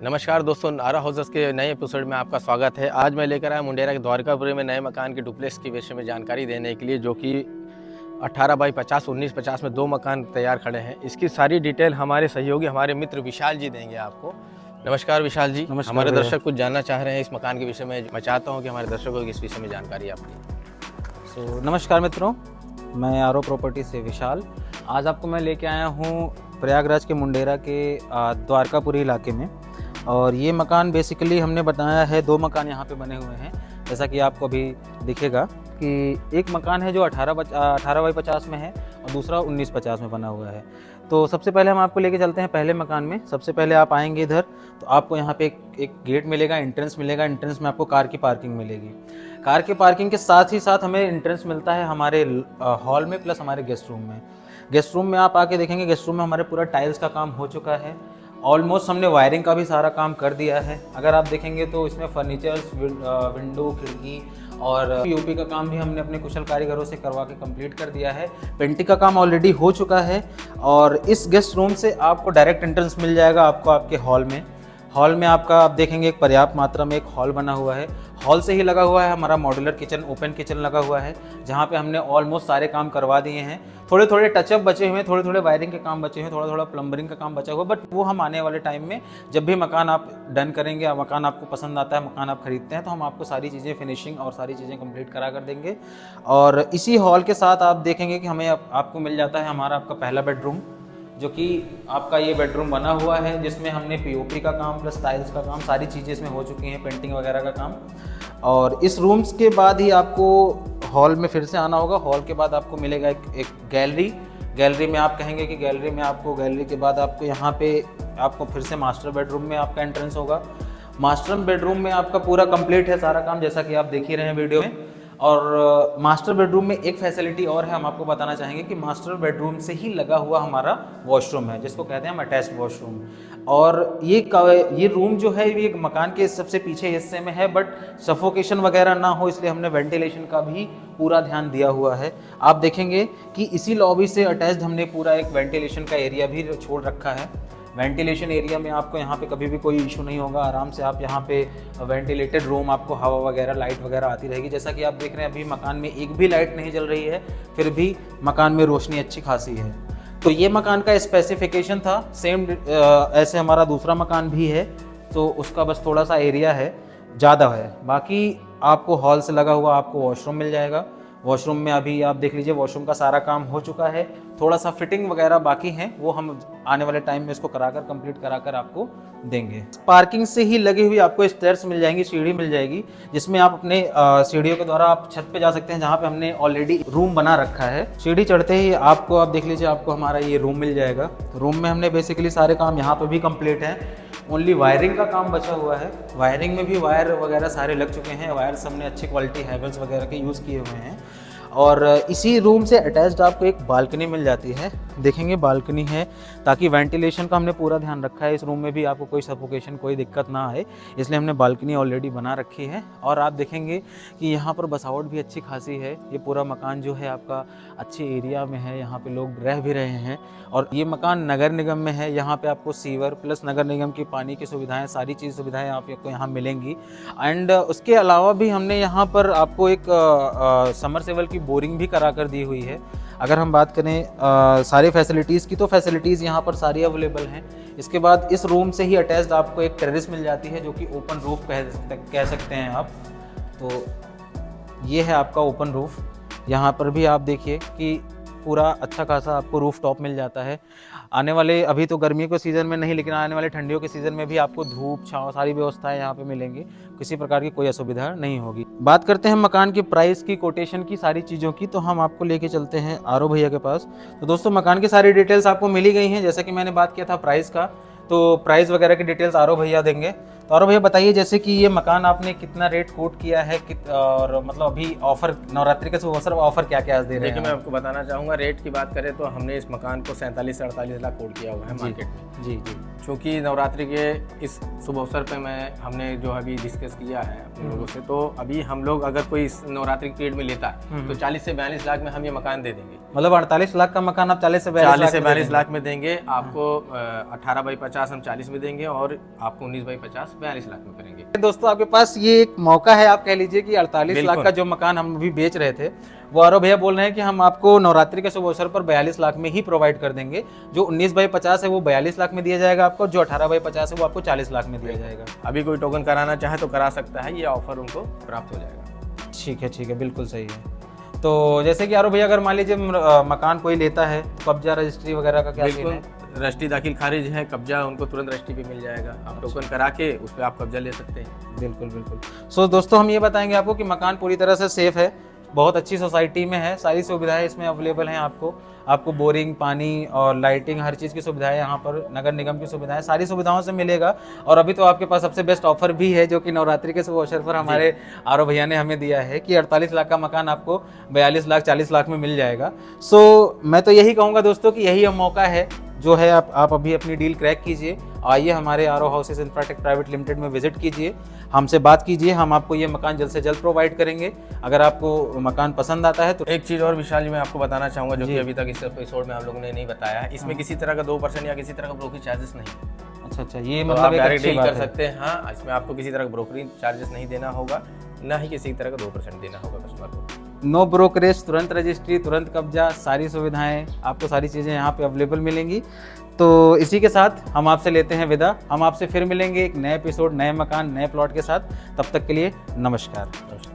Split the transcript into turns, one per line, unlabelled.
नमस्कार दोस्तों, आरा हाउसेस के नए एपिसोड में आपका स्वागत है। आज मैं लेकर आया मुंडेरा के द्वारकापुरी में नए मकान के डुप्लेक्स के विषय में जानकारी देने के लिए, जो कि 18 बाई 50 1950 में 2 मकान तैयार खड़े हैं। इसकी सारी डिटेल हमारे सहयोगी हमारे मित्र विशाल जी देंगे आपको। नमस्कार विशाल जी।
नमस्कार
हमारे
भैया।
दर्शक कुछ जानना चाह रहे हैं इस मकान के विषय में। मैं चाहता हूँ कि हमारे दर्शकों को इस विषय में जानकारी आप दें।
नमस्कार मित्रों, मैं आरो प्रॉपर्टी से विशाल। आज आपको मैं लेके आया हूँ प्रयागराज के मुंडेरा के द्वारकापुरी इलाके में। और ये मकान बेसिकली हमने बनाया है, 2 मकान यहाँ पे बने हुए हैं। जैसा कि आपको अभी दिखेगा कि एक मकान है जो 18 बाई 50 में है और दूसरा 1950 में बना हुआ है। तो सबसे पहले हम आपको लेके चलते हैं पहले मकान में। सबसे पहले आप आएंगे इधर तो आपको यहाँ पे एक गेट मिलेगा, एंट्रेंस मिलेगा। एंट्रेंस में आपको कार की पार्किंग मिलेगी। कार की पार्किंग के साथ ही साथ हमें एंट्रेंस मिलता है हमारे हॉल में प्लस हमारे गेस्ट रूम में। गेस्ट रूम में आप आके देखेंगे, गेस्ट रूम में हमारे पूरा टाइल्स का काम हो चुका है। ऑलमोस्ट हमने वायरिंग का भी सारा काम कर दिया है। अगर आप देखेंगे तो इसमें फर्नीचर्स, विंडो, खिड़की और पीओपी का काम भी हमने अपने कुशल कारीगरों से करवा के कंप्लीट कर दिया है। पेंटिंग का काम ऑलरेडी हो चुका है। और इस गेस्ट रूम से आपको डायरेक्ट एंट्रेंस मिल जाएगा आपको आपके हॉल में। हॉल में आपका आप देखेंगे एक पर्याप्त मात्रा में एक हॉल बना हुआ है। हॉल से ही लगा हुआ है हमारा मॉड्यूलर किचन, ओपन किचन लगा हुआ है, जहाँ पे हमने ऑलमोस्ट सारे काम करवा दिए हैं। थोड़े थोड़े टचअप बचे हुए हैं, थोड़े थोड़े वायरिंग के काम बचे हुए हैं, थोड़ा थोड़ा प्लम्बरिंग का काम बचा हुआ है, बट वो हम आने वाले टाइम में जब भी मकान आप डन करेंगे या मकान आपको पसंद आता है, मकान आप खरीदते हैं, तो हम आपको सारी चीज़ें फिनिशिंग और सारी चीज़ें कंप्लीट करा कर देंगे। और इसी हॉल के साथ आप देखेंगे कि हमें आपको मिल जाता है हमारा आपका पहला बेडरूम, जो कि आपका ये बेडरूम बना हुआ है, जिसमें हमने पीओपी का काम प्लस टाइल्स का काम, सारी चीज़ें इसमें हो चुकी हैं, पेंटिंग वगैरह का काम। और इस रूम्स के बाद ही आपको हॉल में फिर से आना होगा। हॉल के बाद आपको मिलेगा एक गैलरी। गैलरी में आप कहेंगे कि गैलरी के बाद आपको यहाँ पे आपको फिर से मास्टर बेडरूम में आपका एंट्रेंस होगा। मास्टर बेडरूम में आपका पूरा कंप्लीट है सारा काम, जैसा कि आप देख ही रहे हैं वीडियो में। और मास्टर बेडरूम में एक फैसिलिटी और है, हम आपको बताना चाहेंगे कि मास्टर बेडरूम से ही लगा हुआ हमारा वॉशरूम है, जिसको कहते हैं हम अटैच्ड वॉशरूम। और ये रूम जो है ये मकान के सबसे पीछे हिस्से में है, बट सफोकेशन वगैरह ना हो इसलिए हमने वेंटिलेशन का भी पूरा ध्यान दिया हुआ है। आप देखेंगे कि इसी लॉबी से अटैच्ड हमने पूरा एक वेंटिलेशन का एरिया भी छोड़ रखा है। वेंटिलेशन एरिया में आपको यहाँ पे कभी भी कोई इशू नहीं होगा। आराम से आप यहाँ पे वेंटिलेटेड रूम, आपको हवा वगैरह, लाइट वगैरह आती रहेगी। जैसा कि आप देख रहे हैं अभी मकान में एक भी लाइट नहीं जल रही है, फिर भी मकान में रोशनी अच्छी खासी है। तो ये मकान का स्पेसिफिकेशन था। सेम ऐसे हमारा दूसरा मकान भी है, तो उसका बस थोड़ा सा एरिया है, ज़्यादा है। बाकी आपको हॉल से लगा हुआ आपको वॉशरूम मिल जाएगा। वॉशरूम में अभी आप देख लीजिए, वॉशरूम का सारा काम हो चुका है। थोड़ा सा फिटिंग वगैरह बाकी है, वो हम आने वाले टाइम में इसको कराकर कंप्लीट कराकर आपको देंगे। पार्किंग से ही लगी हुई आपको स्टेयर्स मिल जाएंगी, सीढ़ी मिल जाएगी, जिसमें आप अपने सीढ़ियों के द्वारा आप छत पे जा सकते हैं, जहाँ पे हमने ऑलरेडी रूम बना रखा है। सीढ़ी चढ़ते ही आपको, आप देख लीजिए, आपको हमारा ये रूम मिल जाएगा। रूम में हमने बेसिकली सारे काम यहाँ पे भी कंप्लीट है। ओनली वायरिंग का काम बचा हुआ है। वायरिंग में भी वायर वगैरह सारे लग चुके हैं। वायर्स हमने अच्छी क्वालिटी हैवेल्स वगैरह के यूज़ किए हुए हैं। और इसी रूम से अटैच्ड आपको एक बालकनी मिल जाती है। देखेंगे बालकनी है, ताकि वेंटिलेशन का हमने पूरा ध्यान रखा है। इस रूम में भी आपको कोई सफोकेशन, कोई दिक्कत ना आए, इसलिए हमने बालकनी ऑलरेडी बना रखी है। और आप देखेंगे कि यहाँ पर बसावट भी अच्छी खासी है। ये पूरा मकान जो है आपका अच्छे एरिया में है, यहाँ पे लोग रह भी रहे हैं। और ये मकान नगर निगम में है। यहाँ पे आपको सीवर प्लस नगर निगम की पानी की सुविधाएँ, सारी चीज़ सुविधाएँ आपको यहाँ मिलेंगी। एंड उसके अलावा भी हमने यहाँ पर आपको एक समरसेबल की बोरिंग भी करा कर दी हुई है। अगर हम बात करें सारी फैसिलिटीज़ की, तो फैसिलिटीज़ यहाँ पर सारी अवेलेबल हैं। इसके बाद इस रूम से ही अटैच्ड आपको एक टेरेस मिल जाती है, जो कि ओपन रूफ कह सकते हैं आप। तो ये है आपका ओपन रूफ। यहाँ पर भी आप देखिए कि पूरा अच्छा खासा आपको रूफ टॉप मिल जाता है। आने वाले, अभी तो गर्मियों के सीज़न में नहीं, लेकिन आने वाले ठंडियों के सीज़न में भी आपको धूप छाँव सारी व्यवस्थाएं यहाँ पे मिलेंगी। किसी प्रकार की कोई असुविधा नहीं होगी। बात करते हैं मकान की प्राइस की, कोटेशन की, सारी चीज़ों की, तो हम आपको लेके चलते हैं आरो भैया के पास। तो दोस्तों, मकान की सारी डिटेल्स आपको मिल ही गई हैं। जैसे कि मैंने बात किया था प्राइस का, तो प्राइस वगैरह की डिटेल्स आरो भैया देंगे। तो और भैया बताइए, जैसे कि ये मकान आपने कितना रेट कोट किया है और मतलब अभी ऑफर नवरात्रि के शुभ अवसर ऑफर क्या क्या दे रहे
देखिए,
हैं?
मैं आपको बताना चाहूँगा, रेट की बात करें तो हमने इस मकान को 47 से 48 लाख कोट किया हुआ है मार्केट में।
जी जी।
चूँकि नवरात्रि के इस शुभ अवसर पे हमने जो अभी डिस्कस किया है अपने लोगों से, तो अभी हम लोग अगर कोई इस नवरात्रि पीरियड में लेता है तो 40 से 42 लाख में हम ये मकान दे देंगे।
मतलब 48 लाख का मकान आप 40 से
42 लाख में देंगे आपको। 18 बाई 50 हम 40 में देंगे और आपको 19 बाई 50 42 लाख में करेंगे।
दोस्तों, आपके पास ये एक मौका है, आप कह लीजिए कि 48 लाख का जो मकान हम अभी बेच रहे थे, वो आरव भैया बोल रहे हैं कि हम आपको नवरात्रि के शुभ अवसर पर 42 लाख में ही प्रोवाइड कर देंगे। जो 19 बाई 50 है वो 42 लाख में दिया जाएगा आपको, जो 18 बाई 50 है वो आपको 40 लाख में दिया जाएगा।
अभी कोई टोकन कराना चाहे तो करा सकता है, ये ऑफर उनको प्राप्त हो जाएगा।
ठीक है, बिल्कुल सही है। तो जैसे कि आरव भैया, अगर मान लीजिए मकान कोई लेता है तो कब्जा रजिस्ट्री वगैरह का क्या सीन है?
रजिस्ट्री दाखिल खारिज है, कब्जा उनको तुरंत रजिस्ट्री पे मिल जाएगा। आप टोकन करा के उस पर आप कब्जा ले सकते हैं।
बिल्कुल। सो दोस्तों, हम ये बताएंगे आपको कि मकान पूरी तरह से सेफ है, बहुत अच्छी सोसाइटी में है, सारी सुविधाएं इसमें अवेलेबल हैं। आपको बोरिंग, पानी और लाइटिंग, हर चीज़ की सुविधाएं यहाँ पर, नगर निगम की सुविधाएं, सारी सुविधाओं से मिलेगा। और अभी तो आपके पास सबसे बेस्ट ऑफर भी है, जो कि नवरात्रि के शुभ अवसर पर हमारे आरव भैया ने हमें दिया है कि 48 लाख का मकान आपको 42 लाख 40 लाख में मिल जाएगा। सो मैं तो यही कहूँगा दोस्तों कि यही मौका है जो है, आप अभी अपनी डील क्रैक कीजिए, आइए हमारे Aarav houses Infratech private limited में विजिट कीजिए, हमसे बात कीजिए, हम आपको ये मकान जल्द से जल्द प्रोवाइड करेंगे। अगर आपको मकान पसंद आता है तो
एक चीज़ और विशाल जी मैं आपको बताना चाहूँगा, जो कि अभी तक इस एपिसोड में आप लोगों ने नहीं बताया है। इसमें किसी तरह का 2% या किसी तरह का ब्रोकरेज चार्जेस नहीं।
अच्छा, ये
तो
मतलब
आप
एक
डायरेक्ट
अच्छी
डील
बात
कर
है।
सकते हैं। हाँ, इसमें आपको किसी तरह का ब्रोकरेज चार्जेस नहीं देना होगा, ना ही किसी तरह का 2% देना होगा कस्टमर को।
नो ब्रोकरेज, तुरंत रजिस्ट्री, तुरंत कब्जा, सारी सुविधाएं आपको, सारी चीज़ें यहाँ पे अवेलेबल मिलेंगी। तो इसी के साथ हम आपसे लेते हैं विदा। हम आपसे फिर मिलेंगे एक नए एपिसोड, नए मकान, नए प्लॉट के साथ। तब तक के लिए नमस्कार।